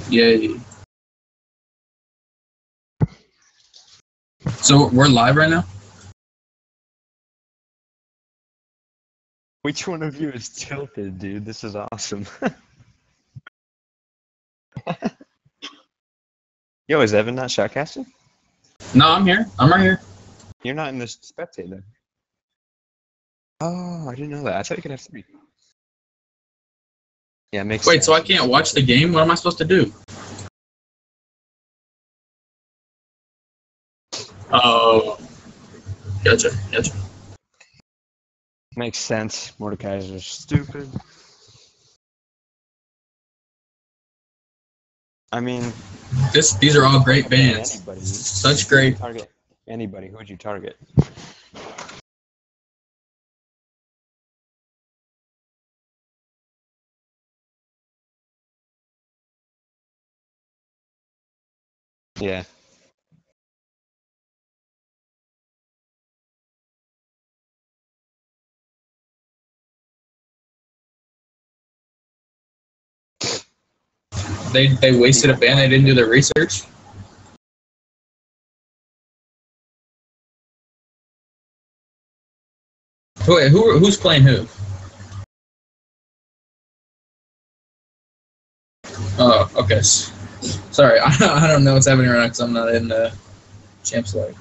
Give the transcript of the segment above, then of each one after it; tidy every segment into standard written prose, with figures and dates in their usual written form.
Yay. So we're live right now? Which one of you is tilted, dude? This is awesome. Yo, is Evan not shotcasting? No, I'm here. I'm right here. You're not in the spectator. Oh, I didn't know that. I thought you could have 3. Yeah, it makes Wait, sense. so I can't watch the game? What am I supposed to do? Oh, gotcha. Makes sense. Mordecai's are stupid. I mean, These are all great bands. anybody. Such great. Target anybody. Who would you target? Yeah. They wasted a band. They didn't do their research. Wait, who's playing who? Oh, okay. Sorry, I don't know what's happening right now because I'm not in the Champs League.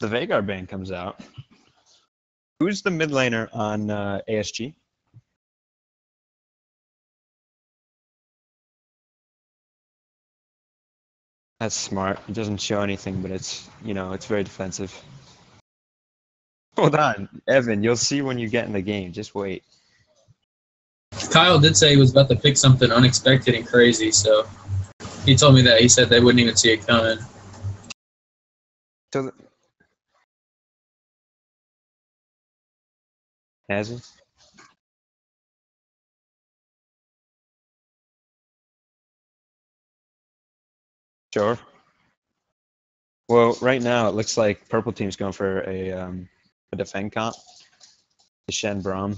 The Vagar band comes out. Who's the mid laner on ASG? That's smart. It doesn't show anything, but it's, it's very defensive. Hold on, Evan, you'll see when you get in the game. Just wait. Kyle did say he was about to pick something unexpected and crazy, so he told me that. He said they wouldn't even see it coming. So, has it? Sure. Well, right now it looks like Purple Team's going for a defend comp. The Shen Braum.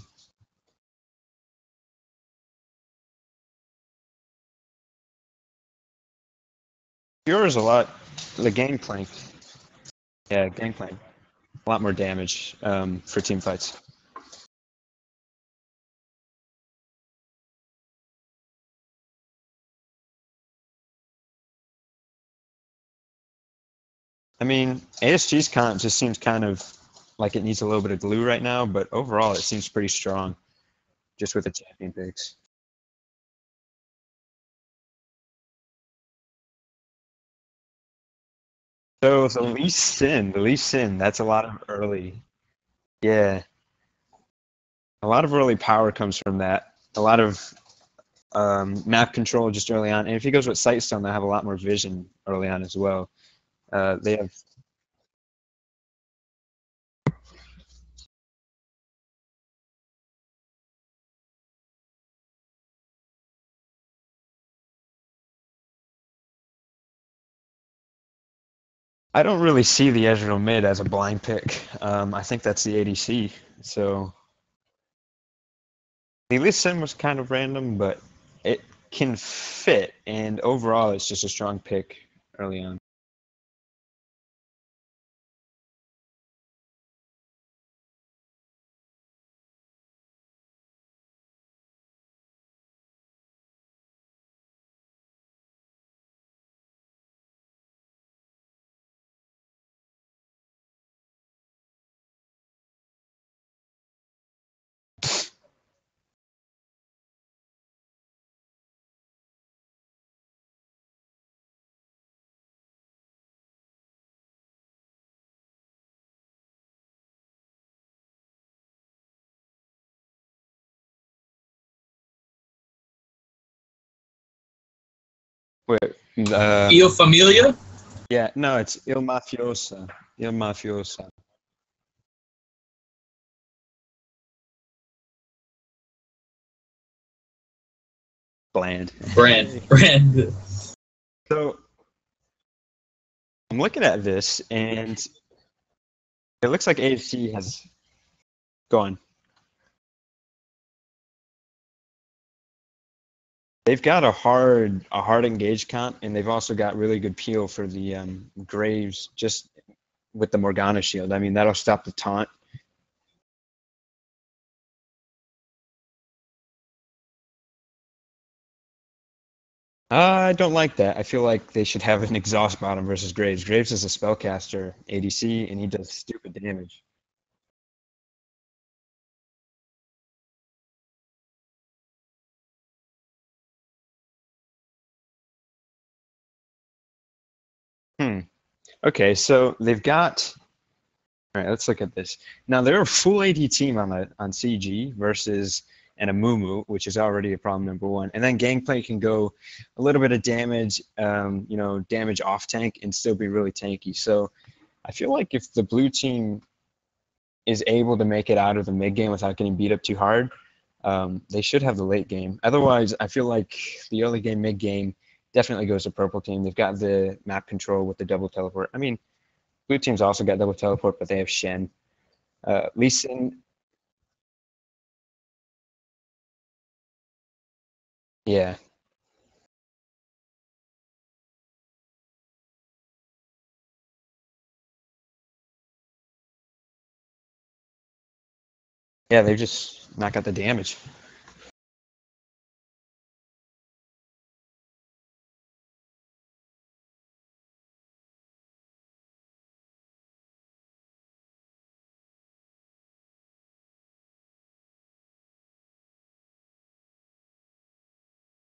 Yours a lot. The Gangplank. Yeah, Gangplank. A lot more damage for team fights. I mean, ASG's comp just seems kind of like it needs a little bit of glue right now, but overall it seems pretty strong, just with the champion picks. So the Lee Sin, that's a lot of early. Yeah, a lot of early power comes from that. A lot of map control just early on, and if he goes with Sightstone, they'll have a lot more vision early on as well. They have. I don't really see the Ezreal mid as a blind pick. I think that's the ADC. So the Lee Sin was kind of random, but it can fit, and overall, it's just a strong pick early on. Wait, Io Familia? yeah, no, it's Il Mafiosa. Il Mafiosa. Bland. Brand. So I'm looking at this, and It looks like ASG has gone. They've got a hard engage comp, and they've also got really good peel for the Graves just with the Morgana shield. I mean, that'll stop the taunt. I don't like that. I feel like they should have an exhaust bottom versus Graves. Graves is a spellcaster ADC, and he does stupid damage. Okay, so they've got. All right, let's look at this. Now they're a full AD team on CG versus an Amumu, which is already a problem number one. And then Gangplank can go a little bit of damage, damage off tank and still be really tanky. So I feel like if the blue team is able to make it out of the mid game without getting beat up too hard, they should have the late game. Otherwise, I feel like the early game, mid game definitely goes to purple team. They've got the map control with the double teleport. I mean, blue team's also got double teleport, but they have Shen. Lee Sin, yeah. Yeah, they've just not got the damage.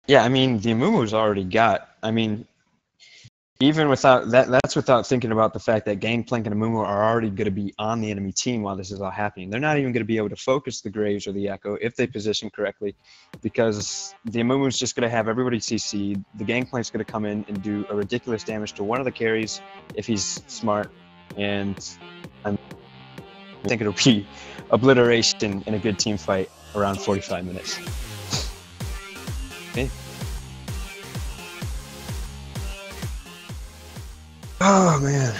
Yeah, I mean, the Amumu's already got, I mean, even without that, that's without thinking about the fact that Gangplank and Amumu are already going to be on the enemy team while this is all happening. They're not even going to be able to focus the Graves or the Echo if they position correctly, because the Amumu's just going to have everybody CC. The Gangplank's going to come in and do a ridiculous damage to one of the carries if he's smart, and I think it'll be obliteration in a good team fight around 45 minutes. Okay. Oh man.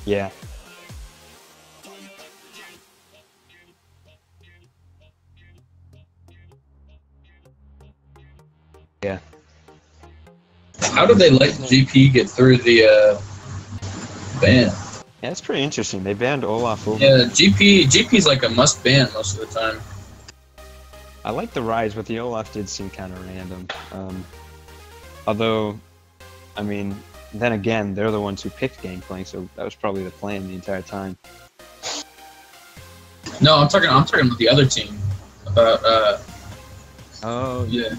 Yeah. Yeah. How did they let GP get through the ban? Yeah, it's pretty interesting. They banned Olaf over. Yeah, GP's like a must ban most of the time. I like the Rise, but the Olaf did seem kind of random. Although, I mean, then again, they're the ones who picked Gangplank, so that was probably the plan the entire time. No, I'm talking about the other team. About Oh yeah.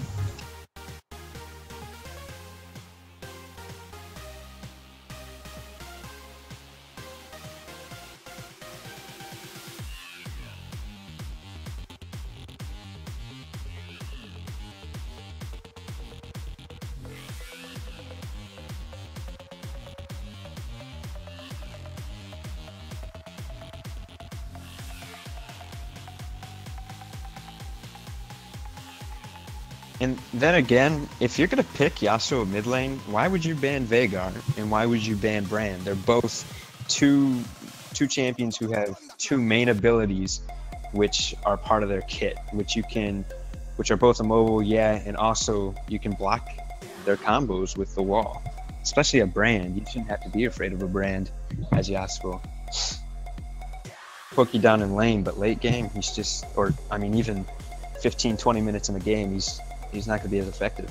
And then again, if you're gonna pick Yasuo mid lane, why would you ban Veigar and why would you ban Brand? They're both two champions who have two main abilities, which are part of their kit, which are both immobile, yeah, and also you can block their combos with the wall. Especially a Brand, you shouldn't have to be afraid of a Brand as Yasuo. Poke you down in lane, but late game, he's just, or I mean, even 15-20 minutes in the game, he's not going to be as effective.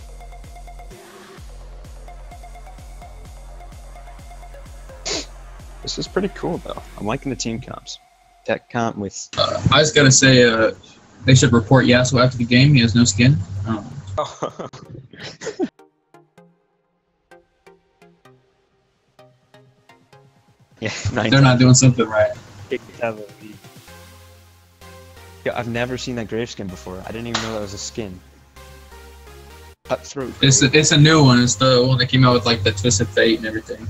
This is pretty cool, though. I'm liking the team comps. Tech comp with... I just gotta say, they should report Yasuo after the game. He has no skin. Yeah, they're not doing something right. Yeah, I've never seen that grave skin before. I didn't even know that was a skin. Cutthroat. It's a new one. It's the one that came out with like the Twisted Fate and everything.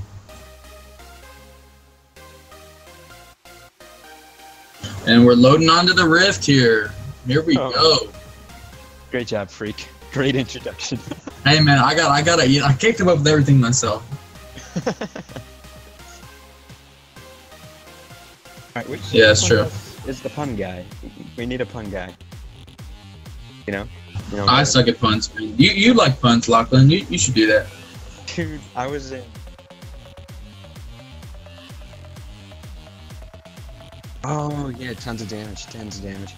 And we're loading onto the Rift here. Here we go. Great job, Freak. Great introduction. Hey man, I kicked him up with everything myself. Alright, Yeah, that's which one true. is the pun guy? We need a pun guy. You know? You know, I suck at puns, man. You like puns, Lachlan. You should do that. dude, I was in. Oh yeah, tons of damage, tons of damage.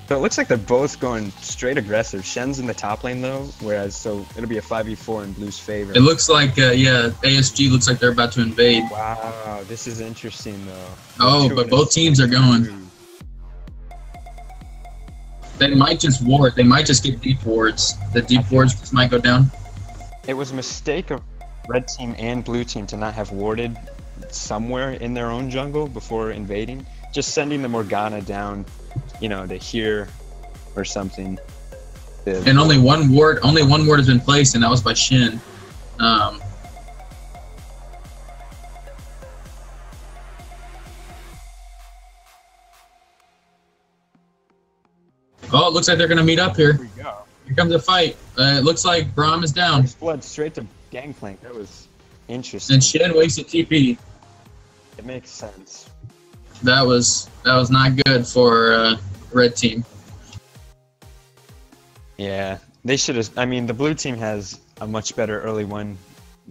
So it looks like they're both going straight aggressive. Shen's in the top lane though, whereas so it'll be a 5v4 in Blue's favor. It looks like yeah, ASG looks like they're about to invade. Wow, this is interesting though. Oh, but both teams are going. They might just ward. They might just get deep wards. The deep wards just might go down. It was a mistake of red team and blue team to not have warded somewhere in their own jungle before invading. Just sending the Morgana down, you know, to here or something. And only one ward has been placed, and that was by Shin. Oh, it looks like they're gonna meet up here. Here we go. Here comes a fight. It looks like Braum is down. First blood straight to Gangplank. That was interesting. And Shin wasted TP. It makes sense. That was not good for red team. Yeah, they should have. I mean, the blue team has a much better early one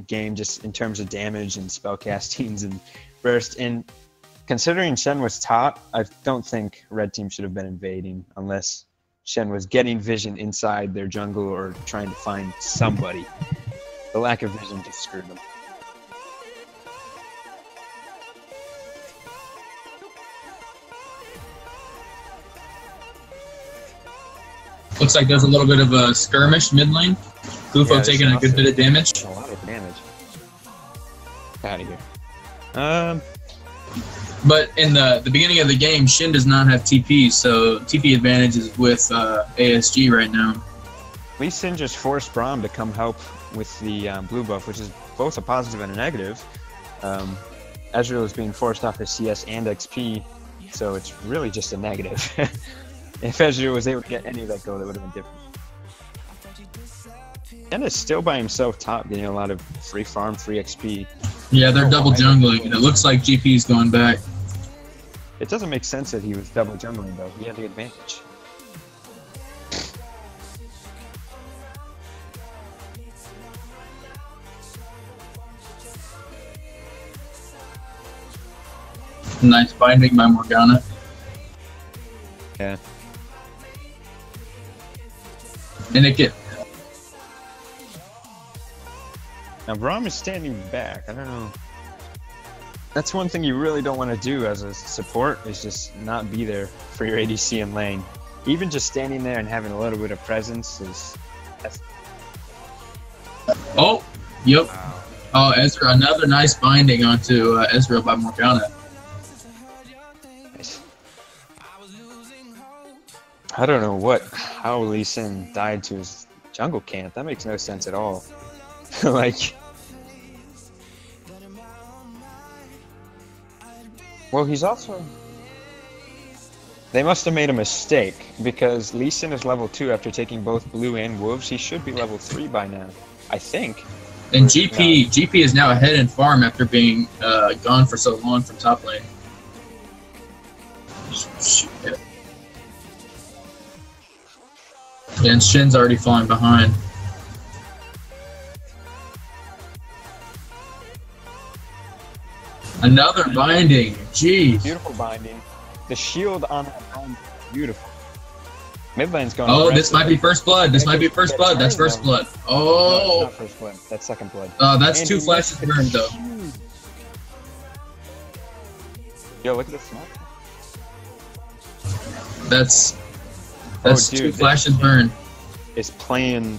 game just in terms of damage and spell castings and burst. And considering Shen was top, I don't think red team should have been invading unless Shen was getting vision inside their jungle or trying to find somebody. The lack of vision just screwed them. Looks like there's a little bit of a skirmish mid lane. Bufo Yeah, taking a good bit of damage. A lot of damage. Out of here. But in the beginning of the game, Shin does not have TP, so TP advantage is with ASG right now. Lee Sin just forced Braum to come help with the blue buff, which is both a positive and a negative. Ezreal is being forced off his CS and XP, so it's really just a negative. If Ezreal was able to get any of that gold, it would have been different. And is still by himself top, getting a lot of free farm, free XP. Yeah, they're double jungling, and it looks like GP's going back. It doesn't make sense that he was double jungling though. He had the advantage. Nice binding by Morgana. Yeah. And it get Now Braum is standing back. I don't know. That's one thing you really don't want to do as a support is just not be there for your ADC in lane. Even just standing there and having a little bit of presence is. oh, yep. Wow. Oh, Ezra, another nice binding onto Ezra by Morgana. Nice. I don't know how Lee Sin died to his jungle camp. That makes no sense at all. Like, well, he's also. They must have made a mistake because Lee Sin is level 2 after taking both blue and wolves. He should be level 3 by now, I think. And GP is now ahead in farm after being gone for so long from top lane. Shit. And Shin's already falling behind. Another binding. Jeez. Beautiful binding. The shield on that bind, beautiful. Mid lane's going. Oh, this might be first blood. This might be first blood. That's first blood. No, Oh. it's not first blood. That's second blood. That's And two he flashes missed burned though. huge. Yo, look at this smoke. That's dude, two this flashes Shen burned. is playing.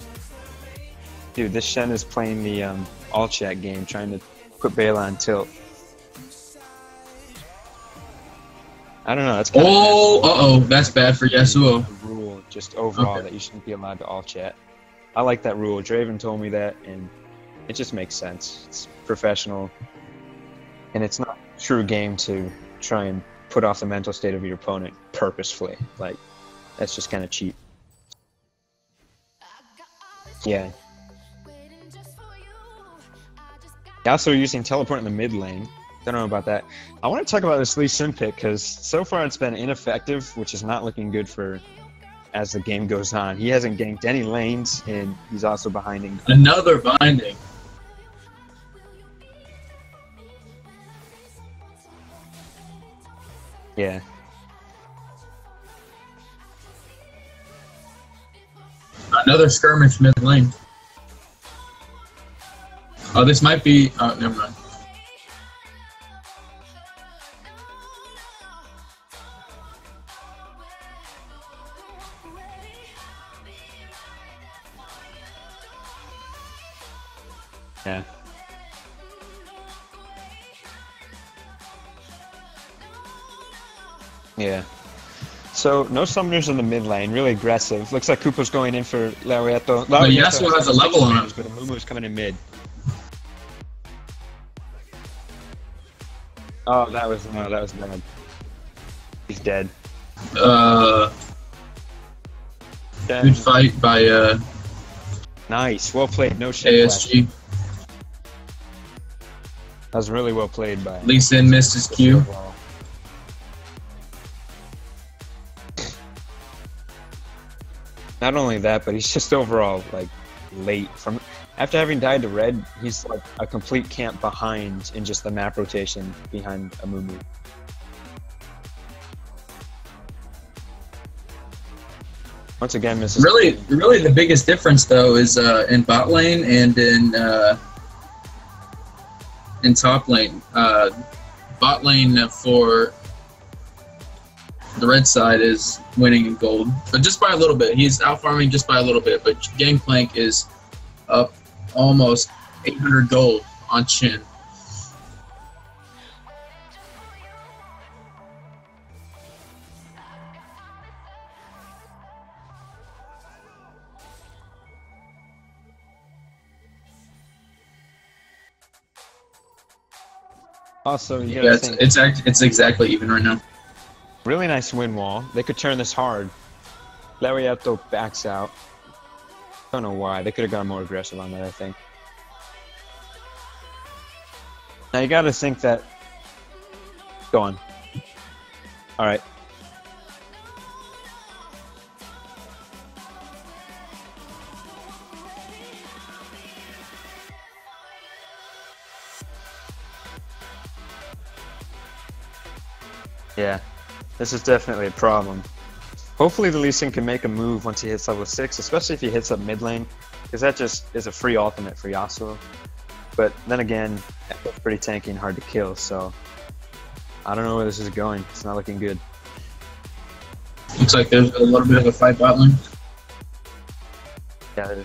Dude, this Shen is playing the all chat game, trying to put Bela on tilt. I don't know. That's kind Oh, that's bad for Yasuo. The rule, just overall, Okay. that you shouldn't be allowed to all chat. I like that rule. Draven told me that, and it just makes sense. It's professional, and it's not a true game to try and put off the mental state of your opponent purposefully. Like, that's just kind of cheap. Yeah. Also using teleport in the mid lane. Don't know about that. I want to talk about this Lee Sin pick because so far it's been ineffective, which is not looking good for as the game goes on. He hasn't ganked any lanes, and he's also behinding. Another binding. Yeah. Another skirmish mid lane. Oh, this might be. Oh, never mind. Yeah. Yeah. So, no summoners in the mid lane, really aggressive. Looks like Koopa's going in for Laureato. But Yasuo has a level on him. But Amumu's coming in mid. Oh, that was bad. He's dead. Good fight by Nice, well played. No shit. ASG. That was really well played by. Lee Sin missed his Q. Not only that, but he's just overall like late. From after having died to red, he's like a complete camp behind in just the map rotation behind Amumu. Once again, Mrs. Really, the biggest difference though is in bot lane and in top lane. Bot lane for the red side is winning in gold, but just by a little bit. He's out farming just by a little bit, but Gangplank is up almost 800 gold on Chin. Also, yeah, it's exactly even right now. Really nice win wall. They could turn this hard. Laureato backs out. Don't know why. They could have gone more aggressive on that, I think. Now you gotta think that... Go on. Alright. Yeah. This is definitely a problem. Hopefully the Lee Sin can make a move once he hits level 6, especially if he hits up mid lane, because that just is a free ultimate for Yasuo. But then again, that's pretty tanky and hard to kill, so I don't know where this is going. It's not looking good. Looks like there's a little bit of a fight bot lane. Yeah.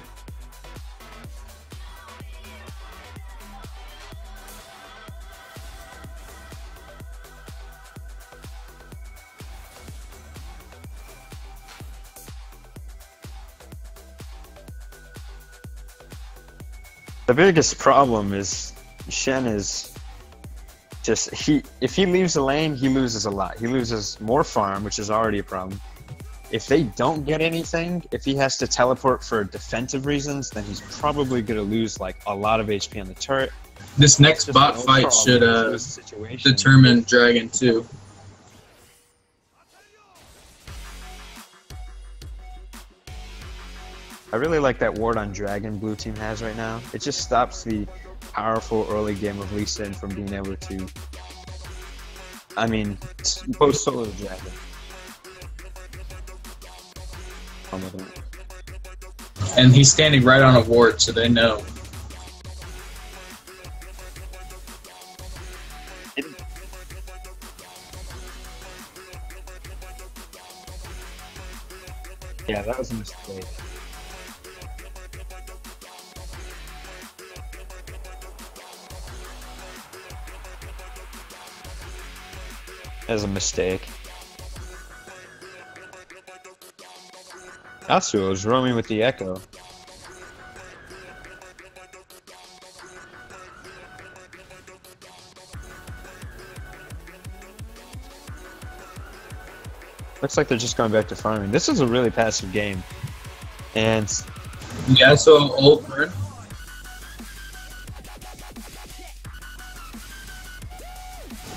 The biggest problem is Shen is just if he leaves the lane, he loses a lot. He loses more farm, which is already a problem. If they don't get anything, if he has to teleport for defensive reasons, then he's probably going to lose like a lot of HP on the turret. This next bot fight should determine Dragon 2. I really like that ward on Dragon blue team has right now. It just stops the powerful early game of Lee Sin from being able to, I mean, post solo Dragon. And he's standing right on a ward, so they know. Yeah, that was a mistake. As a mistake. Yasuo is roaming with the Echo. Looks like they're just going back to farming. This is a really passive game. And Yasuo ult bird.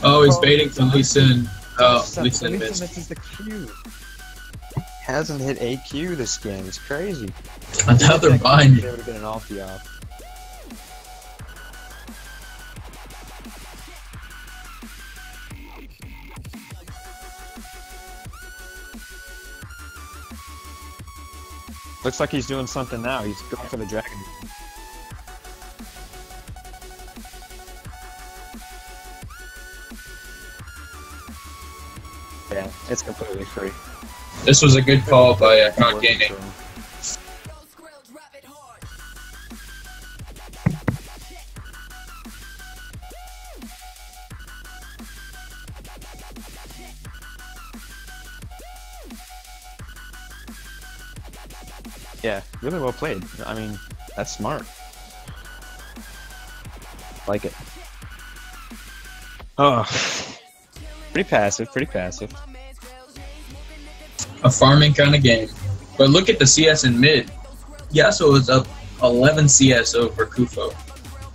Oh, he's baiting from Lee Sin. Oh, Lee Lee Sin Sin missed. misses the Q. Hasn't hit a Q this game. It's crazy. Another bind. They would have been an ulti off. Looks like he's doing something now. He's going for the dragon. Yeah, it's completely free. This was a good call by Con Gaming. Yeah, really well played. I mean, that's smart. Like it. Oh, pretty passive, pretty passive. A farming kind of game. But look at the CS in mid. Yasuo is up 11 CS over Kufo.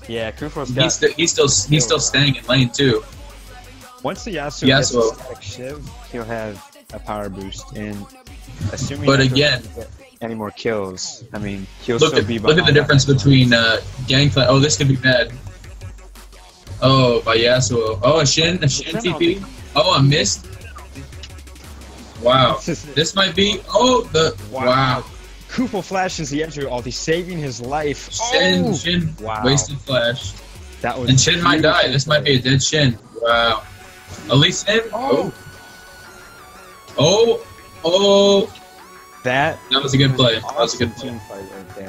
Yeah, Kufo's got... He's still staying in lane too. Once the Yasuo gets a static shiv, he'll have a power boost, and assuming but again, any more kills, I mean, he'll look still at, be look at the difference between Gangplank. Oh, this could be bad. Oh, by Yasuo. Oh, a Shin TP. Oh, a missed. Wow. This might be. Oh, the wow. Kufo flashes the entry ult. He's saving his life. Shin. Wow. Wasted flash. That was. And Shin might die. This might be a dead Shin. Wow. At least him. Oh. That was a good play. That was a good play.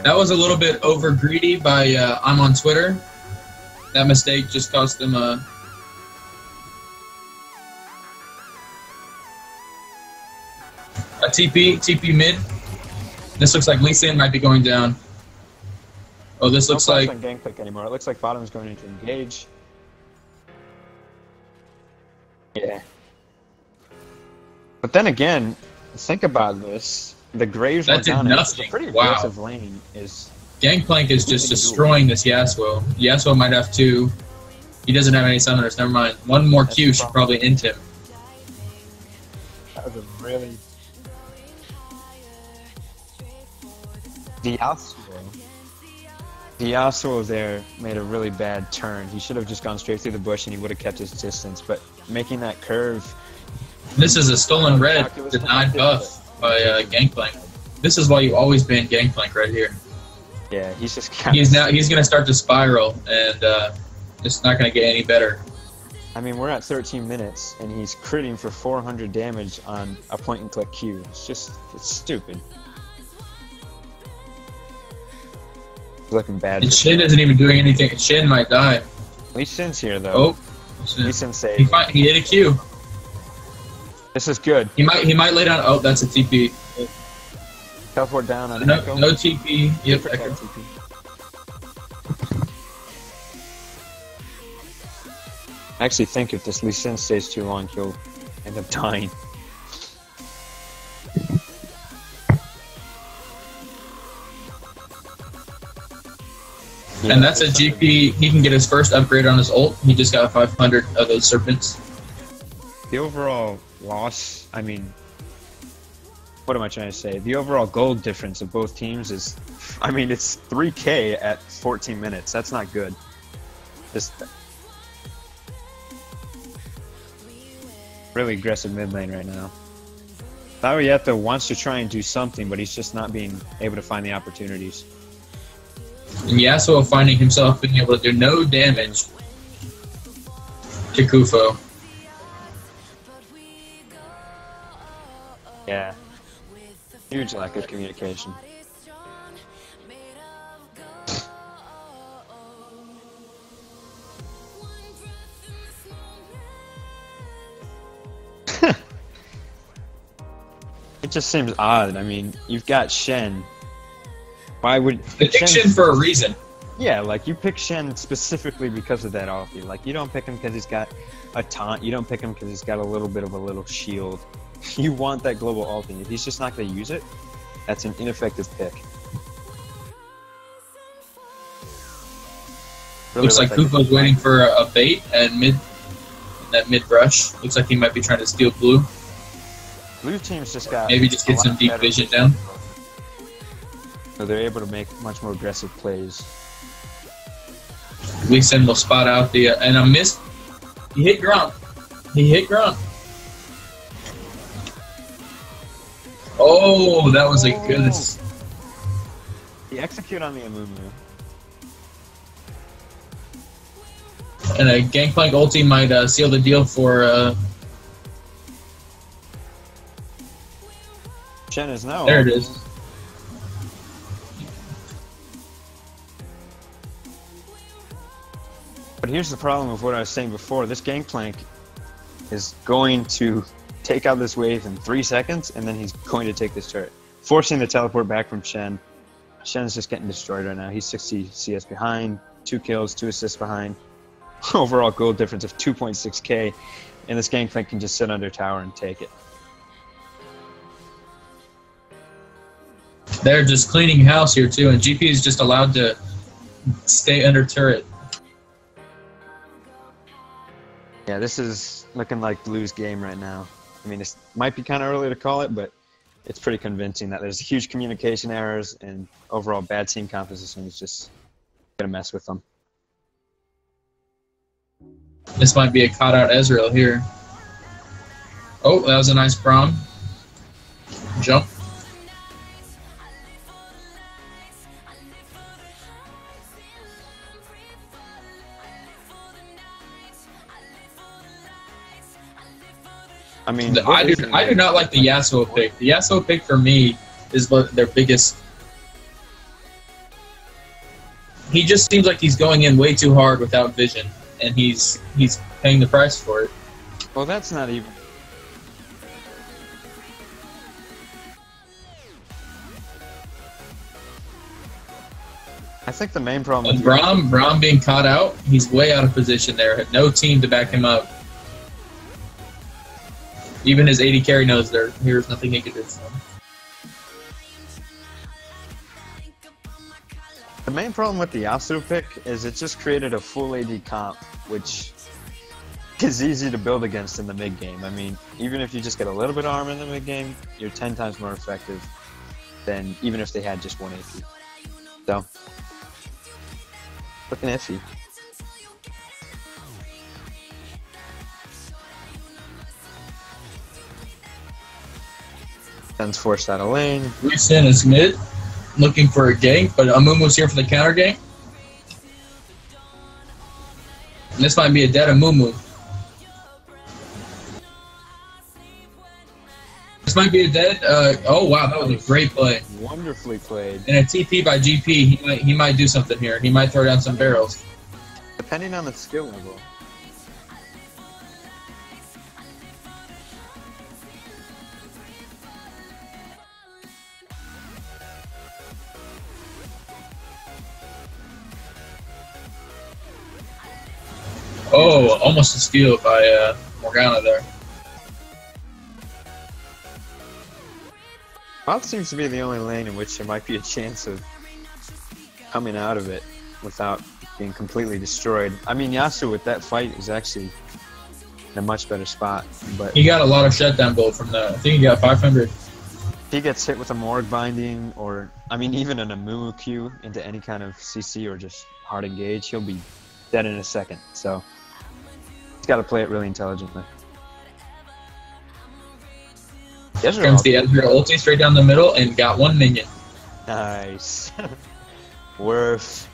That was a little bit over greedy by I'm on Twitter. That mistake just cost them a TP mid. This looks like Lee Sin might be going down. Oh, this looks like no Gangplank anymore. It looks like bottom is going to engage. Yeah. But then again, think about this. The Graves went down. It's a pretty aggressive lane. Gangplank is just destroying this Yasuo. Yasuo might have to. He doesn't have any summoners. Never mind. One more Q should probably end him. That was a really. The Yasuo there made a really bad turn. He should have just gone straight through the bush and he would have kept his distance. But making that curve. This is a stolen red denied buff by Gangplank. This is why you always ban Gangplank right here. Yeah, he's just. He's gonna start to spiral, and it's not gonna get any better. I mean, we're at 13 minutes, and he's critting for 400 damage on a point-and-click Q. It's stupid. It's looking bad. And Shin isn't even doing anything. Shin might die. Lee Sin's here, though. Oh, Lee Sin saved. He hit a Q. This is good. He might lay down. Oh, that's a TP. Teleport down on no, Echo. No TP. Yep, Echo. TP. I actually think if this Lee Sin stays too long, he'll end up dying. And that's a GP. He can get his first upgrade on his ult. He just got 500 of those serpents. The overall loss, I mean, what am I trying to say? The overall gold difference of both teams is, I mean, it's 3K at 14 minutes. That's not good. Just really aggressive mid lane right now. Taoyeto wants to try and do something, but he's just not being able to find the opportunities. And Yasuo finding himself being able to do no damage to Kufo. Yeah. Huge lack of communication. It just seems odd. I mean, you've got Shen. Why would you pick Shen for a reason? Yeah, like you pick Shen specifically because of that ulti. Like you don't pick him because he's got a taunt. You don't pick him because he's got a little bit of a little shield. You want that global ulti. If he's just not going to use it, that's an ineffective pick. Really looks like Kufo's waiting for a bait and mid. that mid brush. Looks like he might be trying to steal blue. Blue team's just got Maybe just get a some lot deep better vision down. So they're able to make much more aggressive plays. Lee Sin will spot out the and a miss. He hit Grunt. He hit Grunt. Oh, that was a good. He execute on the Amumu. And a Gangplank ulti might seal the deal for. Shen is now. There it is. But here's the problem with what I was saying before. This Gangplank is going to take out this wave in 3 seconds, and then he's going to take this turret, forcing the teleport back from Shen. Shen's just getting destroyed right now. He's 60 CS behind, 2 kills, 2 assists behind. Overall goal difference of 2.6k, and this Gangplank can just sit under tower and take it. They're just cleaning house here too, and GP is just allowed to stay under turret. Yeah, this is looking like Blue's game right now. I mean, it might be kind of early to call it, but it's pretty convincing that there's huge communication errors and overall bad team composition is just going to mess with them. This might be a caught out Ezreal here. Oh, that was a nice Braum. Jump. I mean, I do not like the Yasuo pick. The Yasuo pick for me is their biggest. He just seems like he's going in way too hard without vision, and he's paying the price for it. Well, that's not even. I think the main problem. And Braum being caught out, he's way out of position there. Had no team to back him up. Even his 80 carry knows there's nothing he can do for him. The main problem with the Yasuo pick is it just created a full AD comp, which is easy to build against in the mid game. I mean, even if you just get a little bit of armor in the mid game, you're 10 times more effective than even if they had just 1 AP. So, looking iffy. Shen's forced out of lane. Lee Sin is mid, looking for a gank, but Amumu's here for the counter gank. And this might be a dead Amumu. This might be a dead. Oh wow, that was a great play. Wonderfully played. And a TP by GP, he might do something here. He might throw down some barrels. Depending on the skill level. Oh, almost a steal by Morgana there. Bot seems to be the only lane in which there might be a chance of coming out of it without being completely destroyed. I mean, Yasuo with that fight is actually in a much better spot. But he got a lot of shutdown gold from that. I think he got 500. If he gets hit with a Morg binding, or I mean, even an Amumu Q into any kind of CC or just hard engage, he'll be dead in a second. So he's got to play it really intelligently. Comes the Ezreal ulti straight down the middle and got one minion. Nice. Worth.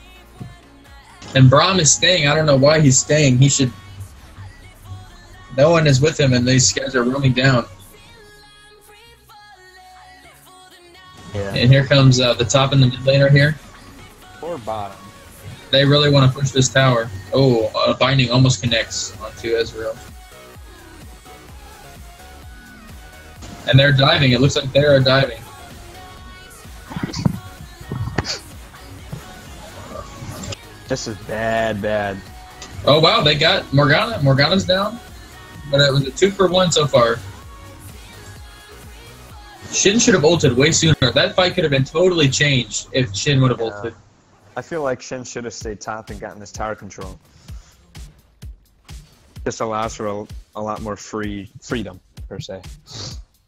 And Braum is staying. I don't know why he's staying. He should. No one is with him, and these guys are roaming down. Yeah. And here comes the top and the mid laner here. Or bottom. They really want to push this tower. Oh, binding almost connects onto Ezreal. And they're diving. It looks like they are diving. This is bad. Oh wow, they got Morgana. Morgana's down. But it was a 2-for-1 so far. Shin should have ulted way sooner. That fight could have been totally changed if Shin would have ulted. I feel like Shin should have stayed top and gotten this tower control. This allows for a lot more freedom, per se.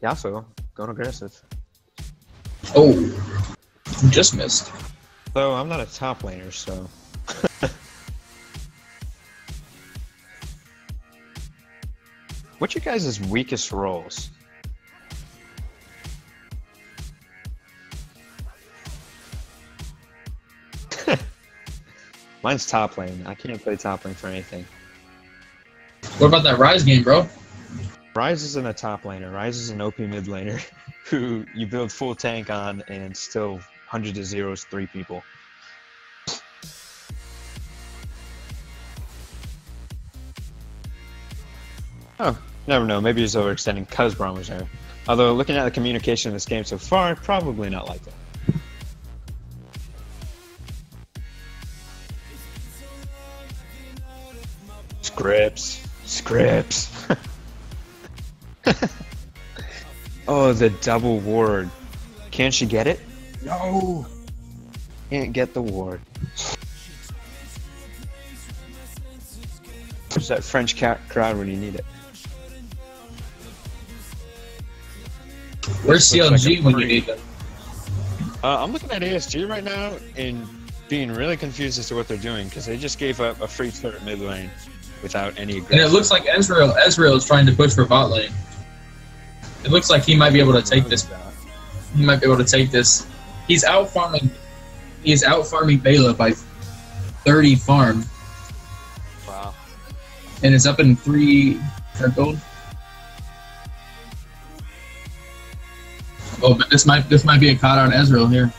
Yasuo, going aggressive. Oh, just missed. So I'm not a top laner, so. What's your guys' weakest roles? Mine's top lane. I can't play top lane for anything. What about that Rise game, bro? Rise isn't a top laner. Rise is an OP mid laner who you build full tank on and still 100 to 0s 3 people. Oh, never know. Maybe he's overextending because Braum was there. Although, looking at the communication in this game so far, probably not like that. Scripts. Oh, the double ward. Can't she get it? No. Can't get the ward. Where's that French crowd when you need it? Where's CLG when you need them? I'm looking at ASG right now and being really confused as to what they're doing because they just gave up a free turret mid lane without any aggression. And it looks like Ezreal is trying to push for bot lane. It looks like he might be able to take this. He might be able to take this. He's out farming Bela by 30 farm. Wow. And it's up in 3 gold. Oh, but this might be a caught on Ezreal here.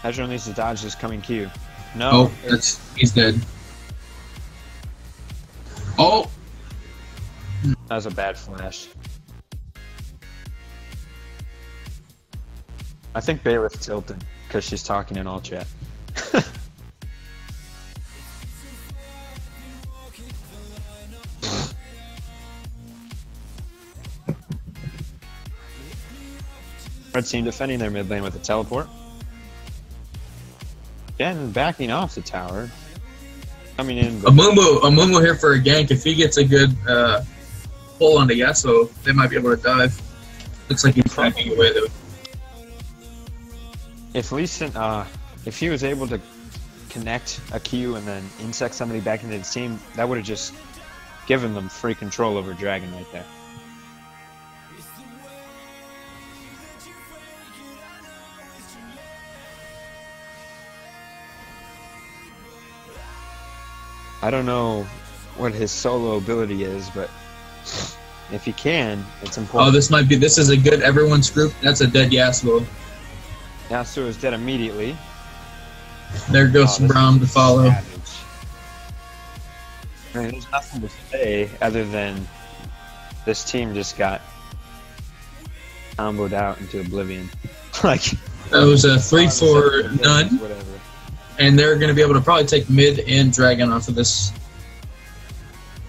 Ezreal needs to dodge this coming Q. No. Oh, he's dead. Oh! That was a bad flash. I think Bayless tilted because she's talking in all chat. Red team defending their mid lane with a teleport. Again, backing off the tower. Coming in. Amumu here for a gank. If he gets a good pull onto Yasuo, they might be able to dive. Looks like he's backing away though. If Lee Sin, if he was able to connect a Q and then insect somebody back into the team, that would have just given them free control over Dragon right there. I don't know what his solo ability is, but if he can, it's important. Oh, this is a good everyone's group. That's a dead Yasuo. Yasuo is dead immediately. There goes Braum to follow. I mean, there's nothing to say other than this team just got comboed out into oblivion. Like that was a 3-4 none. Whatever. And they're going to be able to probably take mid and Dragon off of this.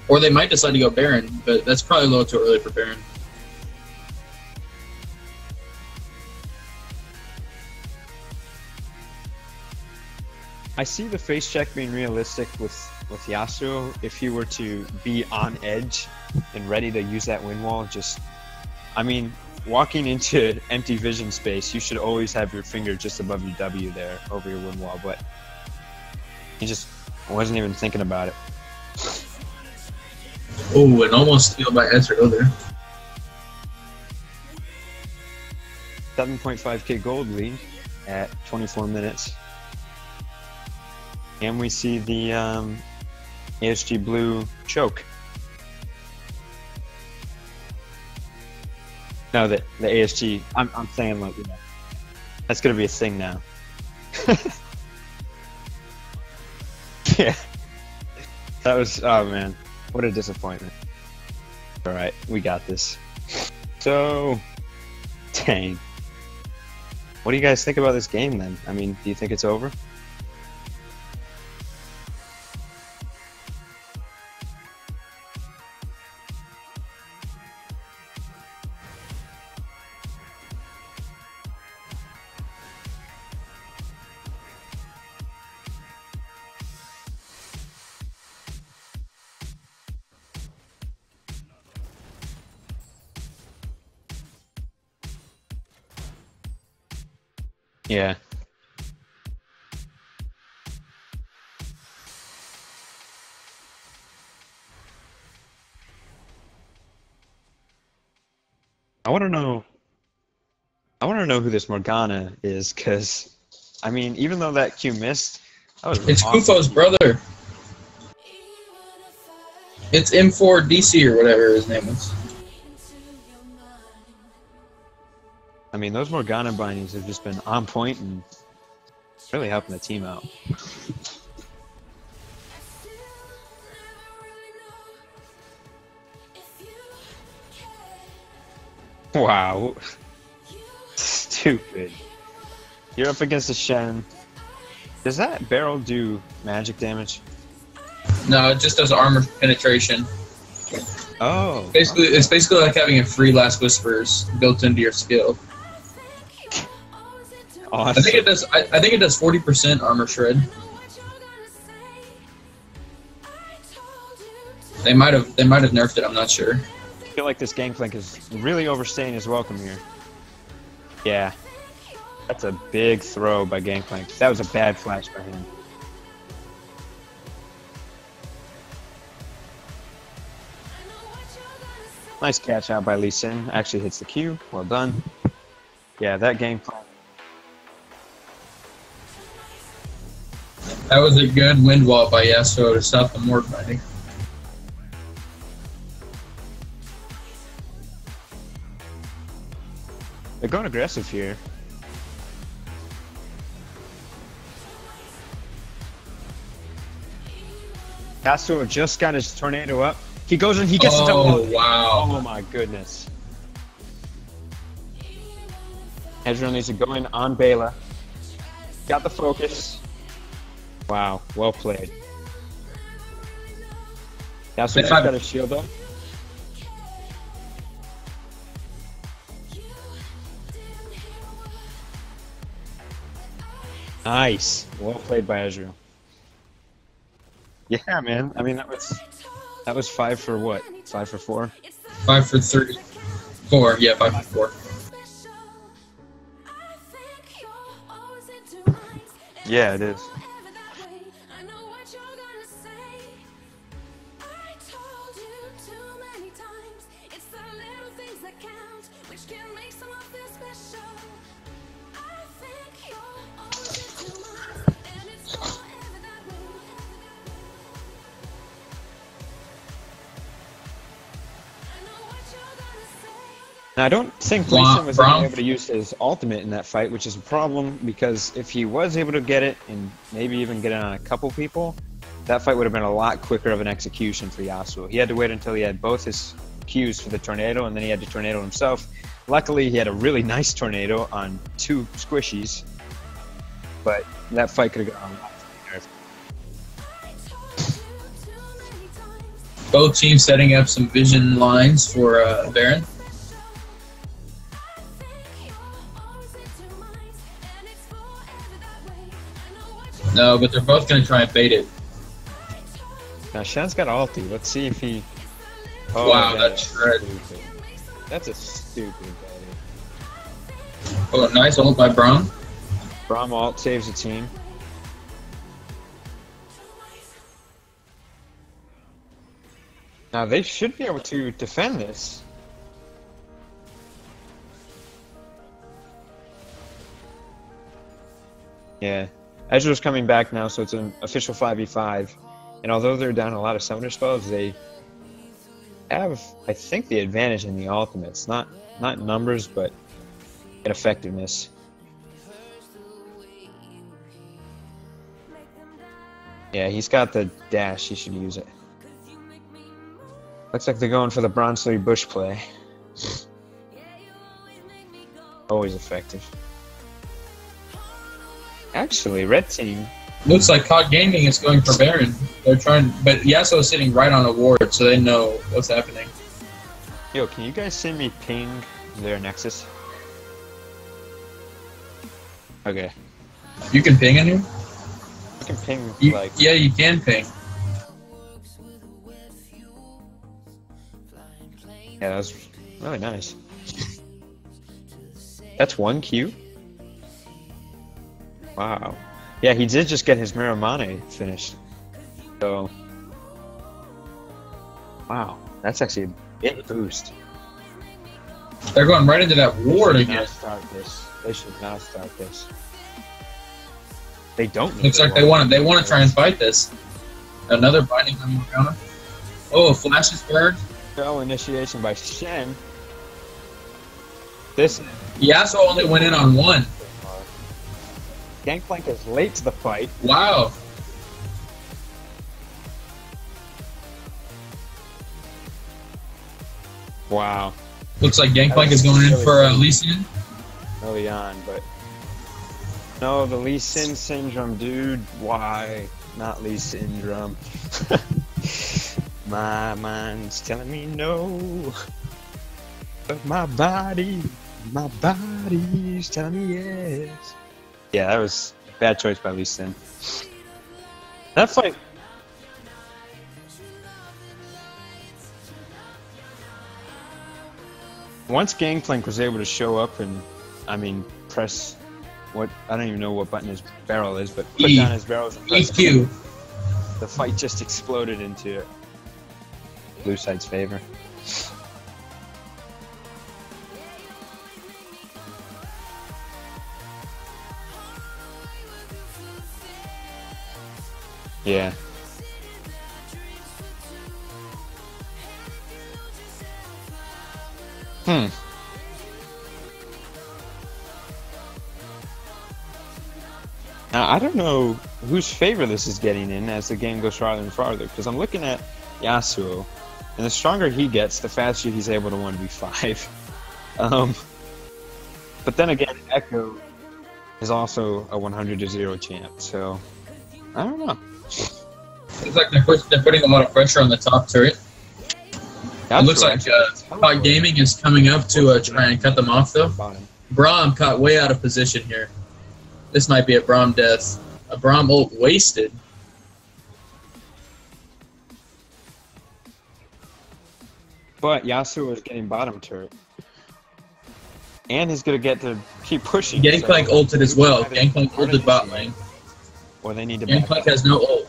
Or they might decide to go Baron, but that's probably a little too early for Baron. I see the face check being realistic with Yasuo if he were to be on edge and ready to use that wind wall. I mean, walking into empty vision space, you should always have your finger just above your W there over your wind wall, but he just wasn't even thinking about it. Oh, and almost steal by Ezreal there. 7.5k gold lead at 24 minutes. And we see the ASG blue choke. No, the ASG. I'm saying like, that's gonna be a thing now. Yeah, that was, oh man, what a disappointment. All right, we got this. So, dang. What do you guys think about this game then? I mean, do you think it's over? Yeah. I want to know. I want to know who this Morgana is, because, I mean, even though that Q missed, that was an It's awesome Kufo's Q. brother. It's M4 DC or whatever his name is. I mean, those Morgana bindings have just been on point and really helping the team out. Wow. Stupid. You're up against a Shen. Does that barrel do magic damage? No, it just does armor penetration. Oh. Basically, it's basically like having a free Last Whispers built into your skill. Awesome. I think it does. I think it does 40% armor shred. They might have nerfed it. I'm not sure. I feel like this Gangplank is really overstaying his welcome here. Yeah. That's a big throw by Gangplank. That was a bad flash by him. Nice catch out by Lee Sin. Actually hits the Q. Well done. Yeah, that Gangplank. That was a good wind wall by Yasuo to stop the Morg binding. They're going aggressive here. Yasuo just got his tornado up. He goes and he gets the double. Oh, wow. Oh my goodness. Ezreal needs to go in on Bela. Got the focus. Wow, well played. Yasuo just got his shield up. Nice. Well played by Ezreal. Yeah, man. I mean, that was 5 for what? 5 for 4? 5 for 34. Yeah, 5 for 4. Yeah, it is. Now, I don't think Lee Sin was able to use his ultimate in that fight, which is a problem because if he was able to get it and maybe even get it on a couple people, that fight would have been a lot quicker of an execution for Yasuo. He had to wait until he had both his Qs for the tornado and then he had to tornado himself. Luckily, he had a really nice tornado on 2 squishies, but that fight could have gone a lot faster. Both teams setting up some vision lines for Baron. No, but they're both going to try and bait it. Now, Shen's got ulti. Let's see if he... Oh, wow, that's shred. That's a stupid buddy. Oh, nice ult by Braum. Braum ult saves the team. Now, they should be able to defend this. Yeah. Ezreal's coming back now, so it's an official 5v5. And although they're down a lot of summoner spells, they have, I think, the advantage in the ultimates. Not numbers, but in effectiveness. Yeah, he's got the dash. He should use it. Looks like they're going for the Bronze 3 Bush play. Always effective. Actually, red team. Looks like COD Gaming is going for Baron. They're trying, but Yasuo is sitting right on a ward, so they know what's happening. Yo, can you guys send me ping their Nexus? Okay. You can ping in here? You can ping, like... Yeah, you can ping. Yeah, that was really nice. That's 1 Q? Wow. Yeah, he did just get his Miramane finished. So, wow, that's actually a big boost. They're going right into that war They should again. not start this. They should not start this. They don't. Looks like they want to try and fight this. Another binding on the counter. Oh, flash is burned. Spell initiation by Shen. This Yasuo only went in on one. Gangplank is late to the fight. Wow. Wow. Looks like Gangplank is going in for Lee Sin. Early on, but no, the Lee Sin syndrome, dude. Why not Lee syndrome? My mind's telling me no, but my body's telling me yes. Yeah, that was a bad choice by Lee Sin. That fight. Once Gangplank was able to show up and, I mean, press what, I don't even know what button his barrel is, but put down his barrels and press EQ. the fight just exploded into blue side's favor. Yeah. Now, I don't know whose favor this is getting in as the game goes farther and farther, because I'm looking at Yasuo, and the stronger he gets, the faster he's able to 1v5. But then again, Echo is also a 100-0 champ, so I don't know. Looks like they're putting a lot of pressure on the top turret. It looks like Hot Gaming is coming up to try and cut them off, though. Braum caught way out of position here. This might be a Braum death. A Braum ult wasted. But Yasuo is getting bottom turret. And he's going to get to keep pushing. Gangplank ulted as well. Gangplank ulted bot lane. Or they need to Gangplank has no ult.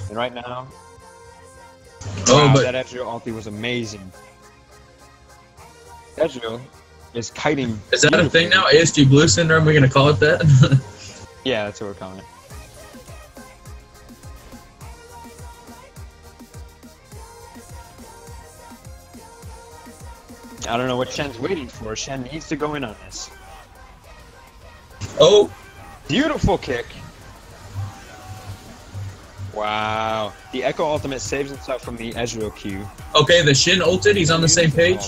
And right now, wow, but that Ezreal ulti was amazing. Ezreal is kiting. Is that a thing now? ASG Blue Syndrome? We're going to call it that? Yeah, that's what we're calling it. I don't know what Shen's waiting for. Shen needs to go in on this. Oh! Beautiful kick. Wow. The Echo ultimate saves himself from the Ezreal Q. Okay, the Shin ulted. He's on the same page.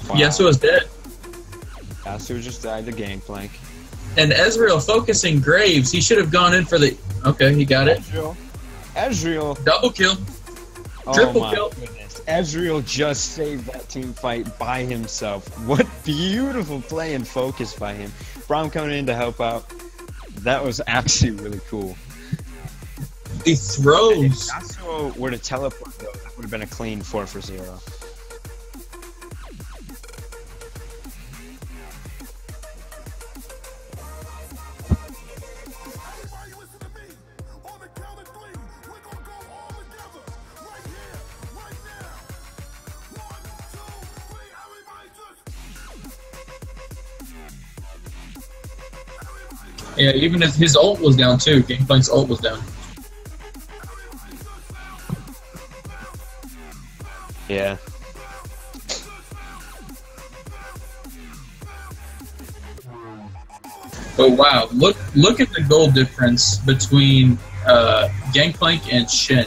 Wow. Yasuo is dead. Yasuo just died to Gangplank. And Ezreal focusing Graves. He should have gone in for the... Okay, he got it. Ezreal. Double kill. Triple kill. Goodness. Ezreal just saved that team fight by himself. What beautiful play and focus by him. Braum coming in to help out. That was actually really cool. He throws. If Yasuo were to teleport, though, that would have been a clean 4-for-0. Yeah, even if his ult was down too. Gangplank's ult was down. Yeah. But wow, look at the goal difference between Gangplank and Shen.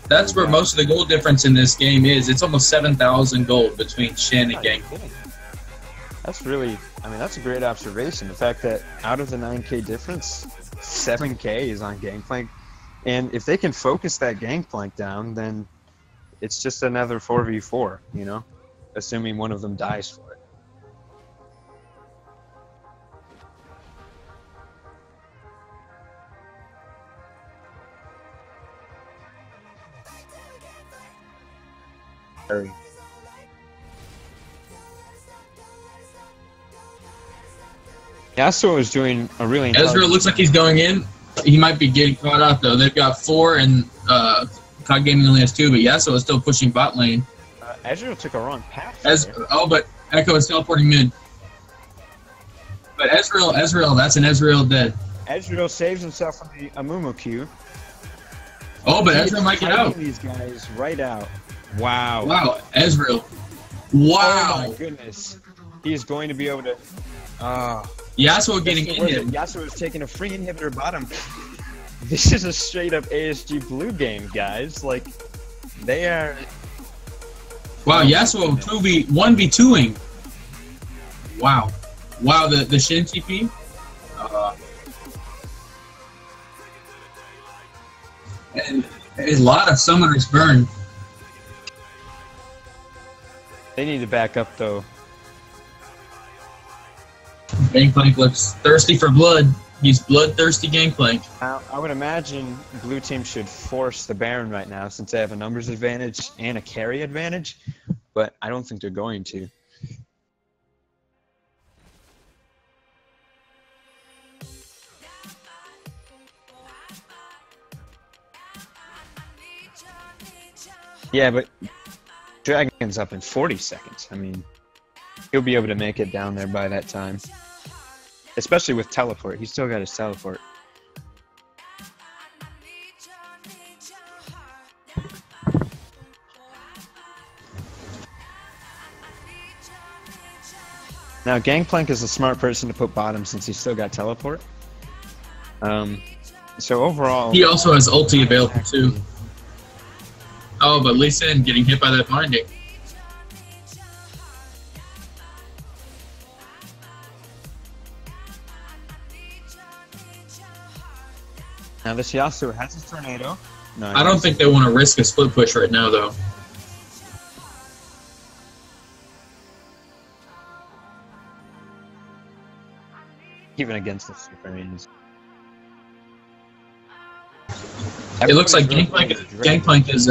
That's where most of the goal difference in this game is. It's almost 7,000 gold between Shen and Gangplank. That's really, I mean, that's a great observation. The fact that out of the 9K difference, 7K is on Gangplank. And if they can focus that Gangplank down, then it's just another 4v4, you know? Assuming one of them dies for it. Yasuo is doing a really Ezreal looks like he's going in. He might be getting caught up though. They've got 4 and COD Gaming only has 2, but Yasuo is still pushing bot lane. Ezreal took a wrong path. But Echo is teleporting mid. But Ezreal, that's an Ezreal dead. Ezreal saves himself from the Amumu Q. Oh, but Ezreal might get out. These guys right out. Wow. Wow, Ezreal. Wow. Oh my goodness. He is going to be able to. Yasuo getting in him. Yasuo is taking a free inhibitor bottom. This is a straight up ASG blue game, guys. Like, they are. Wow, Yasuo 1v2ing. Wow. Wow, the Shin TP. And a lot of summoners burned. They need to back up though. Gangplank looks thirsty for blood. He's bloodthirsty Gangplank. I would imagine blue team should force the Baron right now since they have a numbers advantage and a carry advantage, but I don't think they're going to. Yeah, but Dragon's up in 40 seconds. I mean, he'll be able to make it down there by that time. Especially with teleport. He's still got his teleport. Now, Gangplank is a smart person to put bottom since he's still got teleport. So overall... He also has ulti available too. Oh, but Lee Sin getting hit by that binding. Now this Yasuo has his tornado. No, I don't think they want to risk a split push right now, though. Even against the Superiors. It looks like Gangplank is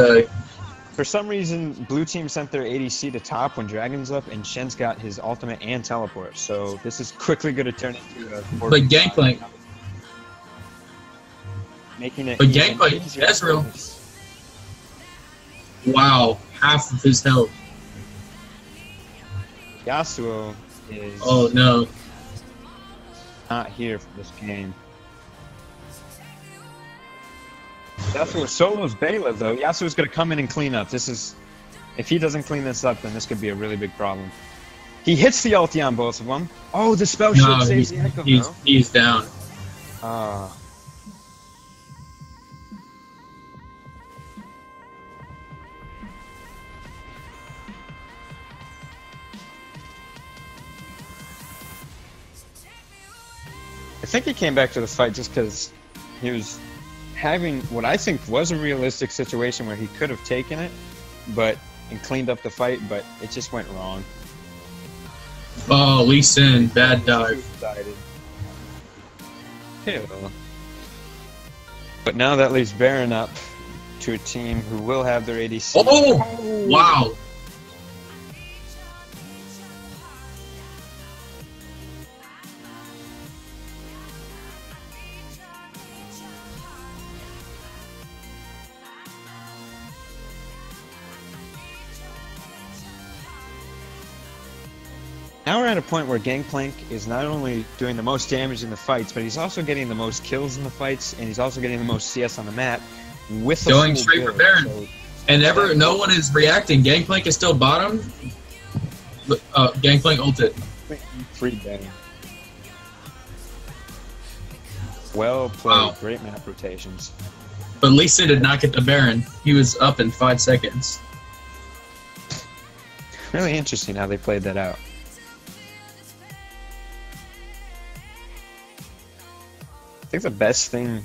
For some reason, blue team sent their ADC to top when Dragon's up, and Shen's got his ultimate and teleport. So this is quickly going to turn into a... But Gangplank... Making it... But Gangplank, Ezreal... Wow, half of his health. Yasuo is... Oh no. Not here for this game. Yasuo solos Bela though. Yasuo's gonna come in and clean up. This is, if he doesn't clean this up, then this could be a really big problem. He hits the ulti on both of them. Oh, the spell shield saves the Echo. He's down. I think he came back to the fight just because he was having what I think was a realistic situation where he could have taken it, and cleaned up the fight, but it just went wrong. Oh, Lee Sin, bad dive. But now that leaves Baron up to a team who will have their ADC. Oh! Wow. Now we're at a point where Gangplank is not only doing the most damage in the fights, but he's also getting the most kills in the fights, and he's also getting the most CS on the map with the going straight for Baron. So, and no one is reacting. Gangplank is still bottom. Gangplank ulted. Free Baron. Well played. Wow. Great map rotations. But Lee Sin did not get the Baron. He was up in 5 seconds. Really interesting how they played that out. I think the best thing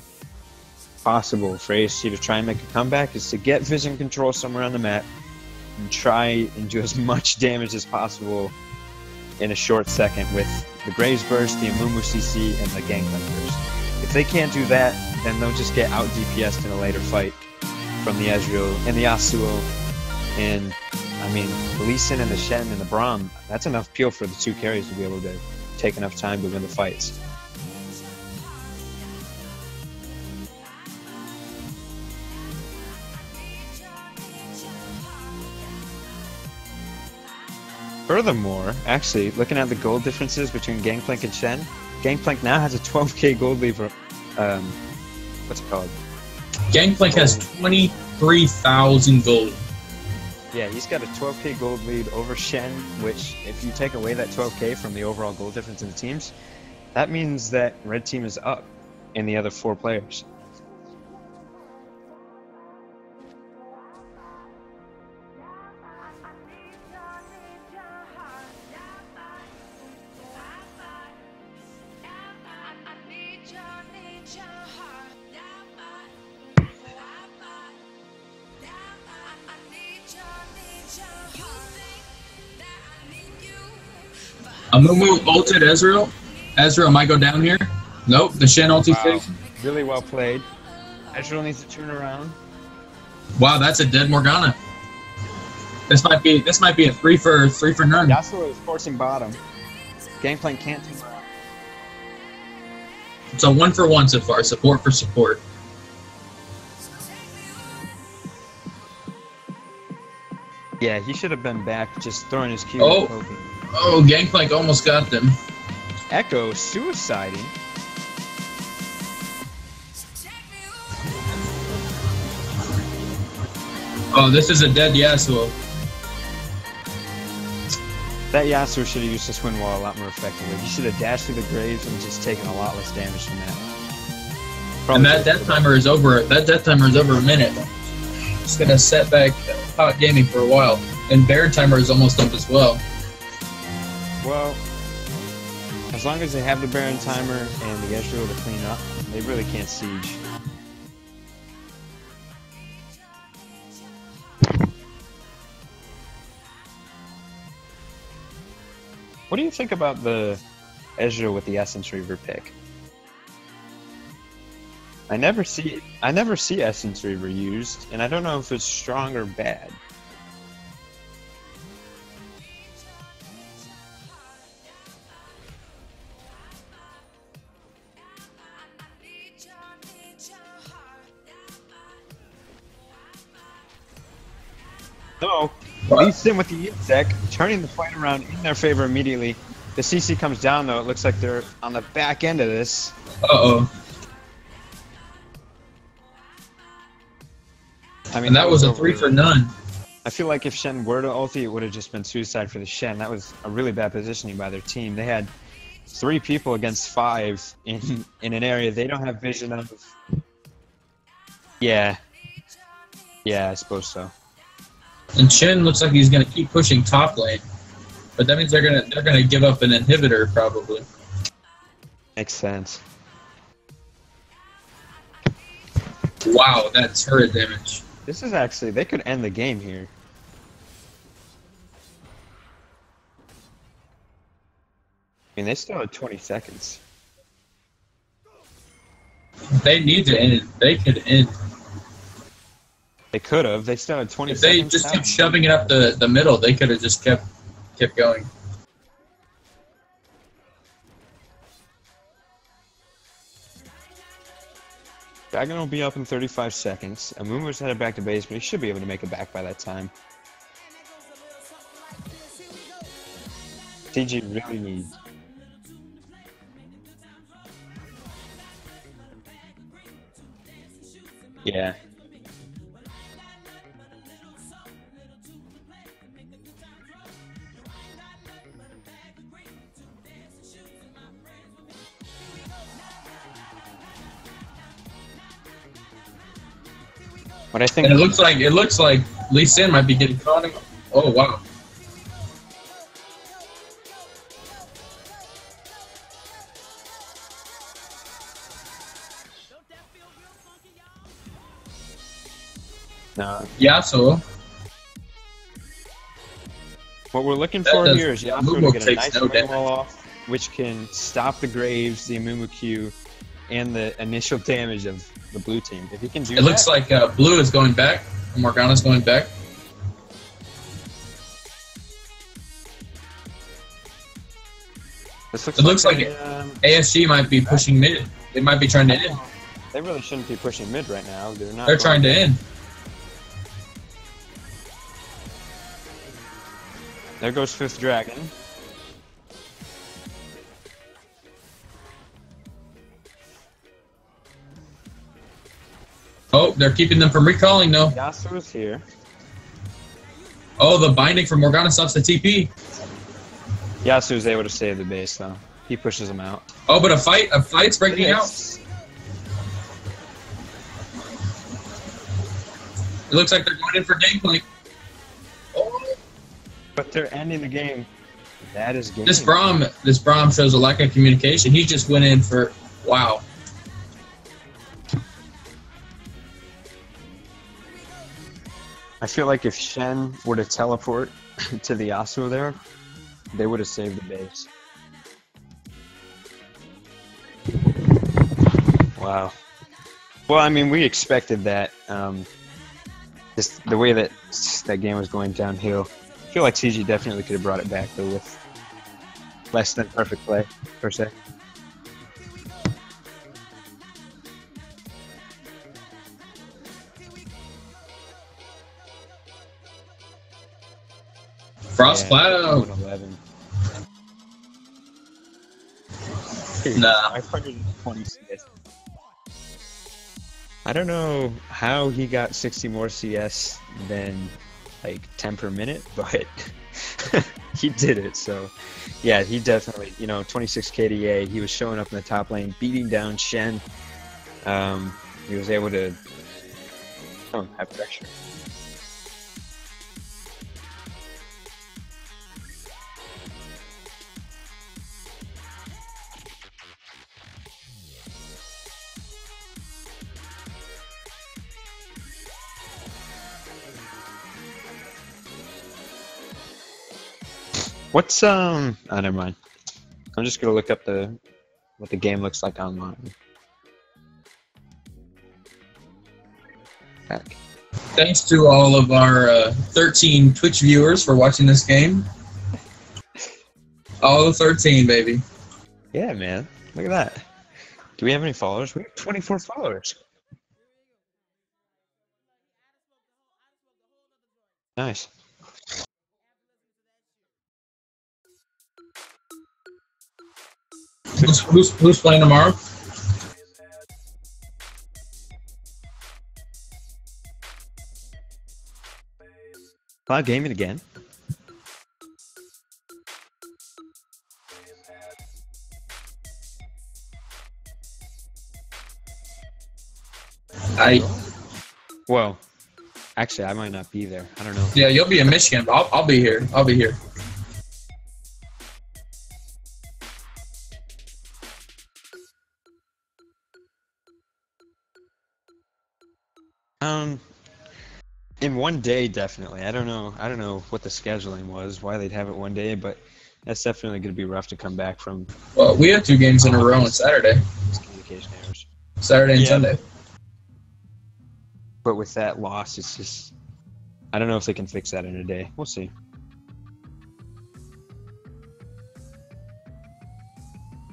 possible for ASG to try and make a comeback is to get vision control somewhere on the map and try and do as much damage as possible in a short second with the Graves Burst, the Amumu CC, and the Gangplank Burst. If they can't do that, then they'll just get out DPS'd in a later fight from the Ezreal and the Yasuo. And, I mean, the Lee Sin and the Shen and the Braum, that's enough peel for the 2 carries to be able to take enough time to win the fights. Furthermore, actually, looking at the gold differences between Gangplank and Shen, Gangplank now has a 12k gold lead for, what's it called? Gangplank has 23,000 gold. Yeah, he's got a 12k gold lead over Shen, which, if you take away that 12k from the overall gold difference in the teams, that means that red team is up in the other 4 players. Amumu ulted Ezreal. Ezreal might go down here. Nope, the Shen ulti stays. Really well played. Ezreal needs to turn around. Wow, that's a dead Morgana. This might be a three for none. Yasuo is forcing bottom. Gangplank can't turn around. It's a 1-for-1 so far. Support for support. Yeah, he should have been back, just throwing his Q. Oh. And poking. Oh, Gangplank almost got them. Echo suiciding. Oh, this is a dead Yasuo. That Yasuo should have used this wind wall a lot more effectively. He should have dashed through the graves and just taken a lot less damage from that. And that death timer is over. That death timer is over a minute. It's gonna set back hot gaming for a while. And Baron timer is almost up as well. Well, as long as they have the Baron timer and the Ezreal to clean up, they really can't siege. What do you think about the Ezreal with the Essence Reaver pick? I never see Essence Reaver used, and I don't know if it's strong or bad. So, Lee Sin with the deck, turning the fight around in their favor immediately. The CC comes down though, it looks like they're on the back end of this. Uh-oh. I mean, And that was a 3 for none. I feel like if Shen were to ulti, it would have just been suicide for the Shen. That was a really bad positioning by their team. They had 3 people against 5 in an area they don't have vision of. Yeah. Yeah, I suppose so. And Shen looks like he's gonna keep pushing top lane. But that means they're gonna give up an inhibitor probably. Makes sense. Wow, that's turret damage. This is actually, they could end the game here. I mean, they still have 20 seconds. They need to end. They could end. They could have. They still had 20 If they seconds. just kept shoving it up the middle, they could have just kept going. Dragon will be up in 35 seconds. Amumu's headed back to base, but he should be able to make it back by that time. CG really needs. Yeah. But I think And it looks like Lee Sin might be getting caught. Oh wow. no. Yasuo. What we're looking That for does- here is Yasuo Amumu to get a takes nice no wing damage. wall off, which can stop the Graves, the Amumu Q, and the initial damage of the blue team. If he can do It that, looks like blue is going back. Morgana's going back. This It looks like ASG might be pushing mid. They might be trying to end. They really shouldn't be pushing mid right now. They're not. They're trying to end. There goes 5th Dragon. Oh, they're keeping them from recalling though. Yasuo's here. Oh, the binding from Morgana stops the TP. Yasuo's able to save the base though. He pushes him out. Oh, but a fight's breaking out. It looks like they're going in for gameplay. Oh. But they're ending the game. That is game. This Braum shows a lack of communication. He just went in for wow. I feel like if Shen were to teleport to the Yasuo there, they would have saved the base. Wow. Well, I mean, we expected that. Just the way that game was going downhill. I feel like CG definitely could have brought it back though with less than perfect play per se. Frost Cloud. 11. Nah. 520 CS. I don't know how he got 60 more CS than like 10 per minute, but he did it. So yeah, he definitely, 26 KDA. He was showing up in the top lane, beating down Shen. He was able to have pressure. What's oh, never mind. I'm just gonna look up what the game looks like online. Back. Thanks to all of our 13 Twitch viewers for watching this game. All 13, baby. Yeah, man. Look at that. Do we have any followers? We have 24 followers. Nice. Who's playing tomorrow? Cloud Gaming again. Well, actually, I might not be there. I don't know. Yeah, you'll be in Michigan. But I'll be here. I'll be here. In one day, definitely. I don't know what the scheduling was, why they'd have it one day, but that's definitely going to be rough to come back from. Well, we have 2 games in a row on Saturday. Communication errors. Saturday and Sunday. But with that loss, it's just, I don't know if they can fix that in a day. We'll see.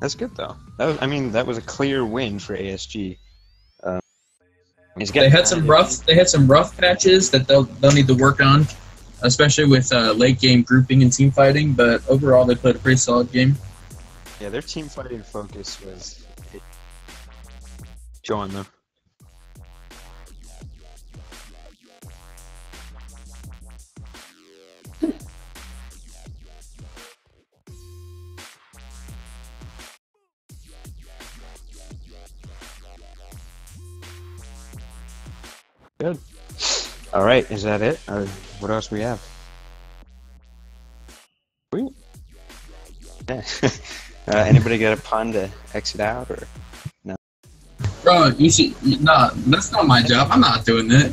That's good though. That was a clear win for ASG. They had some rough patches that they'll need to work on, especially with late game grouping and team fighting. But overall, they played a pretty solid game. Yeah, their team fighting focus was showing them. Good. All right, is that it? Or what else we have? Sweet. Yeah. Anybody got a pun to exit out or no? Bro, you should. Nah, that's not my job. I'm not doing that.